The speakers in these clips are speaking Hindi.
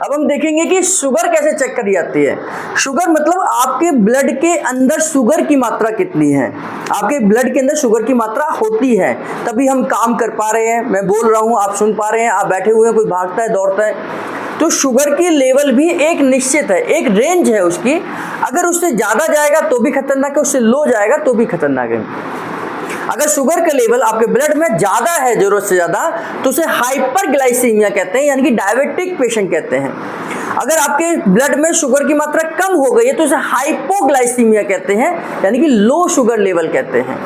अब हम देखेंगे कि शुगर कैसे चेक करी जाती है। शुगर मतलब आपके ब्लड के अंदर शुगर की मात्रा कितनी है। आपके ब्लड के अंदर शुगर की मात्रा होती है तभी हम काम कर पा रहे हैं, मैं बोल रहा हूँ, आप सुन पा रहे हैं, आप बैठे हुए हैं, कोई भागता है दौड़ता है। तो शुगर की लेवल भी एक निश्चित है, एक रेंज है उसकी। अगर उससे ज़्यादा जाएगा तो भी खतरनाक है, उससे लो जाएगा तो भी खतरनाक है। अगर शुगर का लेवल आपके ब्लड में ज़्यादा है जरूरत से ज़्यादा तो उसे हाइपरग्लाइसीमिया कहते हैं, यानी कि डायबिटिक पेशेंट कहते हैं। अगर आपके ब्लड में शुगर की मात्रा कम हो गई है तो उसे हाइपोग्लाइसीमिया कहते हैं, यानी कि लो शुगर लेवल कहते हैं।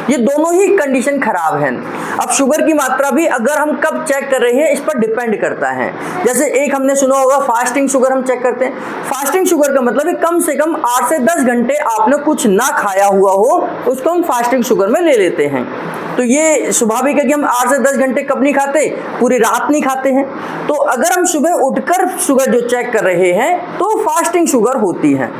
ये दोनों ही कंडीशन खराब हैं। अब शुगर की मात्रा भी अगर हम कब चेक कर रहे हैं इस पर डिपेंड करता है। जैसे एक हमने सुना होगा फास्टिंग शुगर हम चेक करते हैं। फास्टिंग शुगर का मतलब है कम से कम 8 से 10 घंटे आपने कुछ ना खाया हुआ हो, उसको हम फास्टिंग शुगर में ले लेते हैं। तो ये स्वाभाविक है कि हम 8 से 10 घंटे कब नहीं खाते, पूरी रात नहीं खाते हैं। तो अगर हम सुबह उठकर शुगर जो चेक कर रहे हैं तो फास्टिंग शुगर होती है।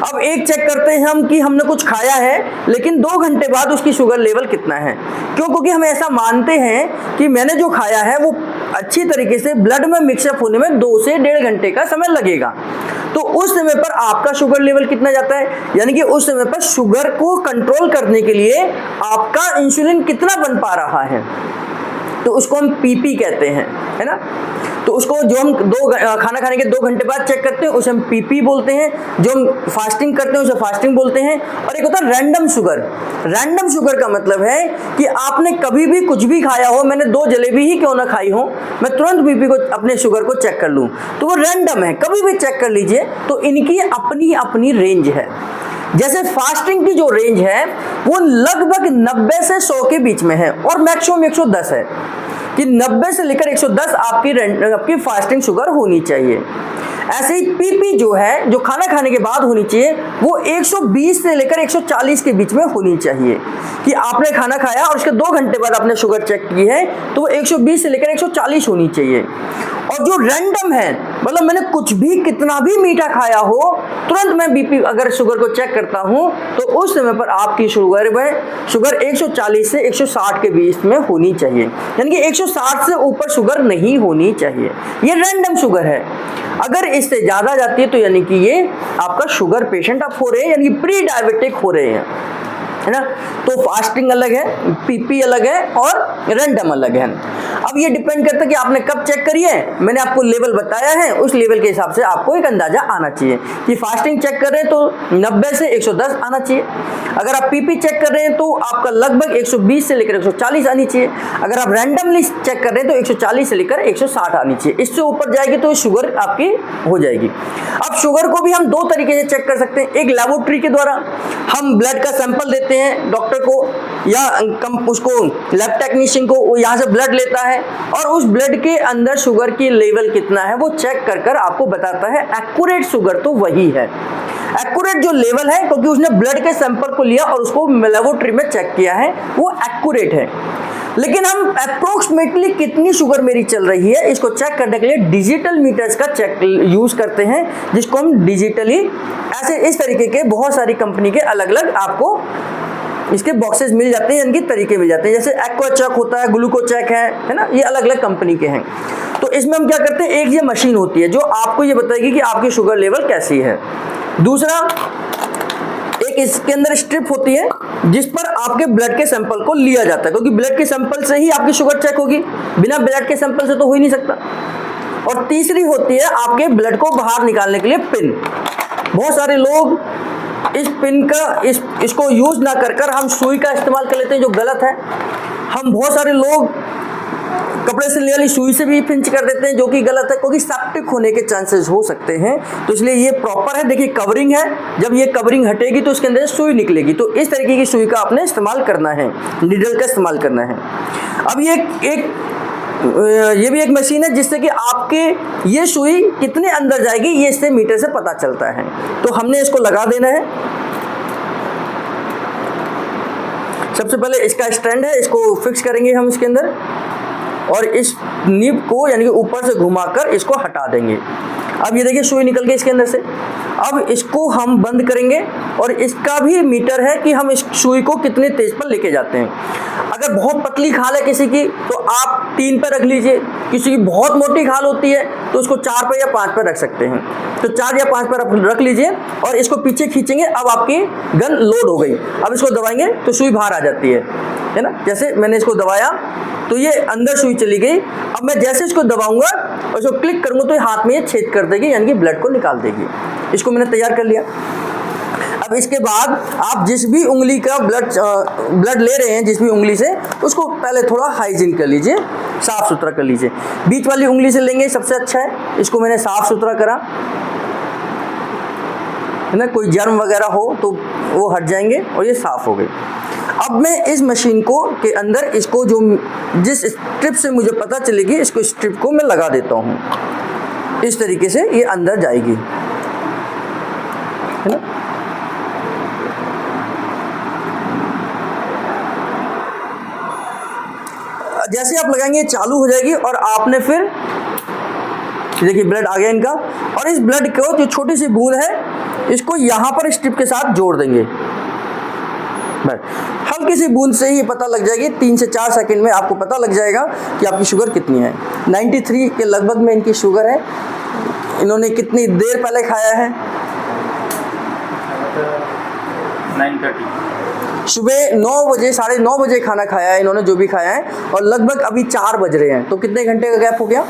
अब एक चेक करते हैं हम कि हमने कुछ खाया है लेकिन 2 घंटे बाद उसकी शुगर लेवल कितना है। क्यों? क्योंकि हम ऐसा मानते हैं कि मैंने जो खाया है वो अच्छी तरीके से ब्लड में मिक्सअप होने में 2 से 1.5 घंटे का समय लगेगा। तो उस समय पर आपका शुगर लेवल कितना जाता है, यानी कि उस समय पर शुगर को कंट्रोल करने के लिए आपका इंसुलिन कितना बन पा रहा है, तो उसको हम पीपी कहते हैं, है ना। तो उसको जो हम खाना खाने के 2 घंटे बाद चेक करते हैं उसे हम पीपी बोलते हैं। जो हम फास्टिंग करते हैं उसे फास्टिंग बोलते हैं। और एक होता है रैंडम शुगर। रैंडम शुगर का मतलब है कि आपने कभी भी कुछ भी खाया हो, मैंने 2 जलेबी ही क्यों ना खाई हो, मैं तुरंत बीपी को अपने शुगर को चेक कर लूँ, तो वो रैंडम है, कभी भी चेक कर लीजिए। तो इनकी अपनी अपनी रेंज है। जैसे फास्टिंग की जो रेंज है वो लगभग 90 से 100 के बीच में है और मैक्सिमम 110 है, कि 90 से लेकर 110 आपकी फास्टिंग शुगर होनी चाहिए। ऐसे ही पीपी जो है, जो खाना खाने के बाद होनी चाहिए, वो 120 से लेकर 140 के बीच में होनी चाहिए। कि आपने खाना खाया और उसके 2 घंटे बाद आपने शुगर चेक की है तो वो 120 से लेकर 140 होनी चाहिए। और जो रैंडम है, मतलब मैंने कुछ भी कितना भी मीठा खाया हो, तुरंत मैं बीपी अगर शुगर को चेक करता हूं तो उस समय पर आपकी शुगर 140 से 160 के बीच में होनी चाहिए, यानी कि 160 से ऊपर शुगर नहीं होनी चाहिए। ये रैंडम शुगर है। अगर इससे ज्यादा जाती है तो यानी कि ये आपका शुगर पेशेंट आप हो रहे हैं, यानी कि प्री डायबिटिक हो रहे हैं, है ना। तो फास्टिंग अलग है, पीपी अलग है और रैंडम अलग है। अब ये डिपेंड करता है कि आपने कब चेक करी है। मैंने आपको लेवल बताया है, उस लेवल के हिसाब से आपको एक अंदाजा आना चाहिए कि फास्टिंग चेक कर रहे हैं तो 90 से 110 आना चाहिए। अगर आप पीपी चेक कर रहे हैं तो आपका लगभग 120 से लेकर 140 आनी चाहिए। अगर आप रैंडमली चेक कर रहे हैं तो 140 से लेकर 160 आनी चाहिए। इससे ऊपर जाएगी तो शुगर आपकी हो जाएगी। अब शुगर को भी हम 2 तरीके से चेक कर सकते हैं। एक लेबोरेटरी के द्वारा, हम ब्लड का सैंपल देते हैं डॉक्टर को या उसको लैब टेक्नीशियन को, वो यहाँ से ब्लड लेता है और उस ब्लड के अंदर शुगर की लेवल कितना है वो चेक कर आपको बताता है। एक्यूरेट शुगर तो वही है, एक्यूरेट जो लेवल है, क्योंकि उसने ब्लड के सैंपल को लिया और उसको लेबोरेटरी में चेक किया है, वो एक्यूरेट है। लेकिन हम अप्रोक्सीमेटली कितनी शुगर मेरी चल रही है इसको चेक करने के लिए डिजिटल मीटर्स का चेक यूज करते हैं, जिसको हम डिजिटली ऐसे इस तरीके के बहुत सारी कंपनी के अलग अलग आपको इसके बॉक्सेस मिल जाते हैं, इनके तरीके मिल जाते हैं। जैसे एक्वा चेक होता है, ग्लूको चेक है ना, ये अलग अलग कंपनी के हैं। तो इसमें हम क्या करते हैं, एक ये मशीन होती है जो आपको ये बताएगी कि आपकी शुगर लेवल कैसी है। दूसरा, एक इसके अंदर स्ट्रिप होती है जिस पर आपके ब्लड के सैंपल को लिया जाता है, क्योंकि ब्लड के सैंपल से ही आपकी शुगर चेक होगी, बिना ब्लड के सैंपल से तो हो ही नहीं सकता। और तीसरी होती है आपके ब्लड को बाहर निकालने के लिए पिन। बहुत सारे लोग इस पिन का इसको यूज ना कर हम सुई का इस्तेमाल कर लेते हैं, जो गलत है। हम बहुत सारे लोग कपड़े से ले वाली सुई से भी पिंच कर देते हैं, जो कि गलत है, क्योंकि सेप्टिक होने के चांसेस हो सकते हैं। तो इसलिए ये प्रॉपर है। देखिए कवरिंग है, जब ये कवरिंग हटेगी तो इसके अंदर सुई निकलेगी। तो इस तरीके की सुई का आपने इस्तेमाल करना है, नीडल का इस्तेमाल करना है। अब ये भी एक मशीन है जिससे कि आपके ये सुई कितने अंदर जाएगी ये इससे मीटर से पता चलता है। तो हमने इसको लगा देना है। सबसे पहले इसका स्टैंड है, इसको फिक्स करेंगे हम इसके अंदर और इस नीब को यानी कि ऊपर से घुमाकर इसको हटा देंगे। अब ये देखिए सुई निकल गई इसके अंदर से। अब इसको हम बंद करेंगे और इसका भी मीटर है कि हम इस सुई को कितने तेज पर लेके जाते हैं। अगर बहुत पतली खाल है किसी की तो आप 3 पर रख लीजिए, किसी की बहुत मोटी खाल होती है तो उसको 4 पर या 5 पर रख सकते हैं। तो 4 या 5 पर आप रख लीजिए और इसको पीछे खींचेंगे। अब आपकी गन लोड हो गई। अब इसको दबाएंगे तो सुई बाहर आ जाती है ना। जैसे मैंने इसको दबाया तो ये अंदर सुई चली गई। अब मैं जैसे इसको दबाऊंगा और इसको क्लिक करूंगा तो ये हाथ में ये छेद कर देगी, यानी कि ब्लड को निकाल देगी। इसको मैंने तैयार कर लिया। अब इसके बाद आप जिस भी उंगली का ब्लड ले रहे हैं, जिस भी उंगली से, उसको पहले थोड़ा हाइजीन कर लीजिए, साफ सुथरा कर लीजिए। बीच वाली उंगली से लेंगे सबसे अच्छा है। इसको मैंने साफ सुथरा करा है ना, कोई जर्म वगैरह हो तो वो हट जाएंगे और ये साफ हो गई। अब मैं इस मशीन को के अंदर इसको जो जिस स्ट्रिप से मुझे पता चलेगी, इसको स्ट्रिप को मैं लगा देता हूँ। इस तरीके से ये अंदर जाएगी, है ना। जैसे आप लगाएंगे चालू हो जाएगी और आपने फिर देखिए ब्लड आ गया इनका। और इस ब्लड को जो छोटी सी बूंद है इसको यहाँ पर स्ट्रिप के साथ जोड़ देंगे। हल्की सी बूंद से ही पता लग जाएगी, 3 से 4 सेकंड में आपको पता लग जाएगा कि आपकी शुगर कितनी है। 93 के लगभग में इनकी शुगर है। इन्होंने कितनी देर पहले खाया है? 9:30 सुबह 9 बजे, 9:30 बजे खाना खाया है इन्होंने, जो भी खाया है। और लगभग अभी 4 बज रहे हैं, तो कितने घंटे का गैप हो गया?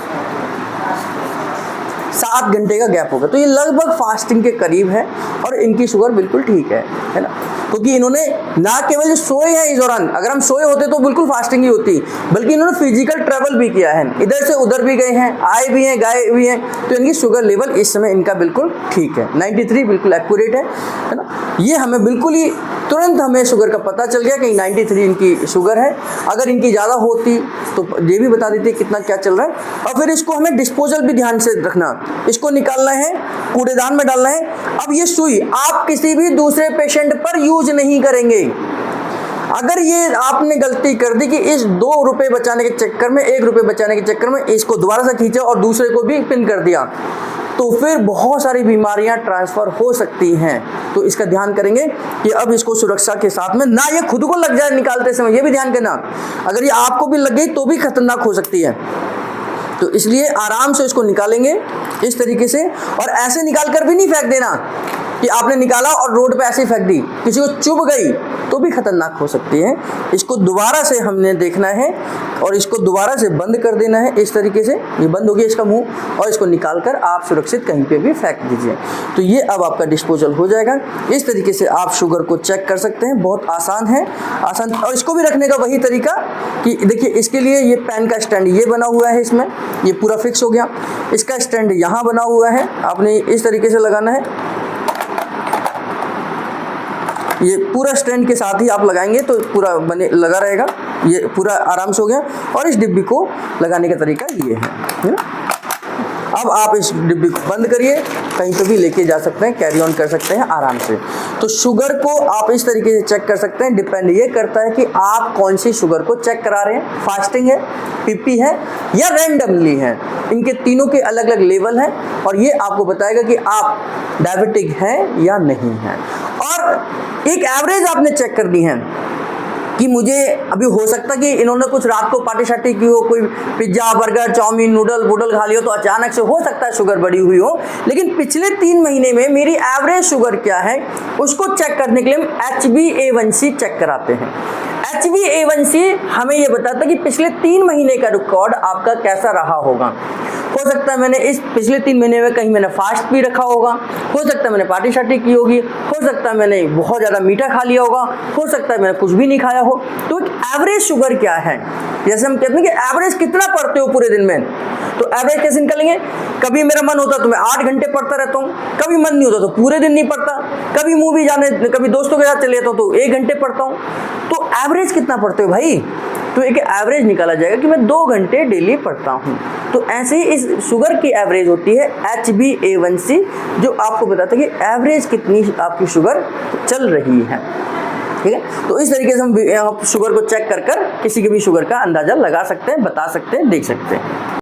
7 घंटे का गैप होगा। तो ये लगभग फास्टिंग के करीब है और इनकी शुगर बिल्कुल ठीक है ना। क्योंकि इन्होंने ना केवल सोए हैं इस दौरान, अगर हम सोए होते तो बिल्कुल फास्टिंग ही होती, बल्कि इन्होंने फिजिकल ट्रैवल भी किया है, इधर से उधर भी गए हैं, आए भी हैं, गए भी हैं। तो इनकी शुगर लेवल इस समय इनका बिल्कुल ठीक है। 93 बिल्कुल एक्यूरेट है ना। ये हमें बिल्कुल ही तुरंत हमें शुगर का पता चल गया कि 93 इनकी शुगर है। अगर इनकी ज़्यादा होती तो ये भी बता देती कितना क्या चल रहा है। और फिर इसको हमें डिस्पोजल भी ध्यान से रखना, इसको निकालना है, कूड़ेदान में डालना है। अब ये सुई आप किसी भी दूसरे पेशेंट पर यूज नहीं करेंगे। अगर ये आपने गलती कर दी कि इस 2 रुपए बचाने के चक्कर में, 1 रुपए बचाने के चक्कर में इसको दोबारा से खींचा और दूसरे को भी पिन कर दिया, तो फिर बहुत सारी बीमारियां ट्रांसफर हो सकती हैं। तो इसका ध्यान करेंगे कि अब इसको सुरक्षा के साथ में ना ये खुद को लग जाए निकालते समय, ये भी ध्यान करना। अगर ये आपको भी लग गई तो भी खतरनाक हो सकती है। तो इसलिए आराम से इसको निकालेंगे इस तरीके से। और ऐसे निकाल कर भी नहीं फेंक देना कि आपने निकाला और रोड पे ऐसे ही फेंक दी, किसी को चुभ गई तो भी खतरनाक हो सकती है। इसको दोबारा से हमने देखना है और इसको दोबारा से बंद कर देना है इस तरीके से। ये बंद हो गया इसका मुंह, और इसको निकालकर आप सुरक्षित कहीं पे भी फेंक दीजिए। तो ये अब आपका डिस्पोजल हो जाएगा। इस तरीके से आप शुगर को चेक कर सकते हैं, बहुत आसान है, आसान। और इसको भी रखने का वही तरीका कि देखिए, इसके लिए ये पेन का स्टैंड ये बना हुआ है, इसमें ये पूरा फिक्स हो गया। इसका स्टैंड यहाँ बना हुआ है, आपने इस तरीके से लगाना है। ये पूरा स्टैंड के साथ ही आप लगाएंगे तो पूरा बने लगा रहेगा। ये पूरा आराम से हो गया। और इस डिब्बी को लगाने का तरीका ये है ना। अब आप इस डिब्बी को बंद करिए, कहीं पे भी लेके जा सकते हैं, कैरी ऑन कर सकते हैं आराम से। तो शुगर को आप इस तरीके से चेक कर सकते हैं। डिपेंड ये करता है कि आप कौन सी शुगर को चेक करा रहे हैं, फास्टिंग है, पीपी है या रैंडमली है। इनके तीनों के अलग अलग लेवल हैं और ये आपको बताएगा कि आप डायबिटिक हैं या नहीं हैं। और एक एवरेज आपने चेक करनी है कि मुझे अभी हो सकता कि इन्होंने कुछ रात को पार्टी शार्टी की हो, कोई पिज्जा बर्गर चाउमीन नूडल वूडल खा लियो, तो अचानक से हो सकता है शुगर बढ़ी हुई हो। लेकिन पिछले 3 महीने में मेरी एवरेज शुगर क्या है उसको चेक करने के लिए हम HbA1c चेक कराते हैं। HbA1c हमें ये बताता है कि पिछले 3 महीने का रिकॉर्ड आपका कैसा रहा होगा। हो सकता है मैंने इस पिछले 3 महीने में कहीं मैंने फास्ट भी रखा होगा, हो सकता है मैंने पार्टी शार्टी की होगी, हो सकता है मैंने बहुत ज़्यादा मीठा खा लिया होगा, हो सकता है मैंने कुछ भी नहीं खाया हो। तो एक एवरेज शुगर क्या है, जैसे हम कहते हैं कि एवरेज कितना पढ़ते हो पूरे दिन में, तो एवरेज कैसे निकालेंगे। कभी मेरा मन होता तो मैं 8 घंटे पढ़ता रहता हूँ, कभी मन नहीं होता तो पूरे दिन नहीं पढ़ता, कभी मूवी जाने, कभी दोस्तों के साथ चले जाता हूँ तो 1 घंटे पढ़ता हूँ। तो एवरेज कितना पढ़ते हो भाई, तो एक एवरेज निकाला जाएगा कि मैं 2 घंटे डेली पढ़ता हूँ। तो ऐसे ही इस शुगर की एवरेज होती है HbA1c, जो आपको बताता है कि एवरेज कितनी आपकी शुगर चल रही है। ठीक है, तो इस तरीके से हम शुगर को चेक कर किसी की भी शुगर का अंदाजा लगा सकते हैं, बता सकते हैं, देख सकते हैं।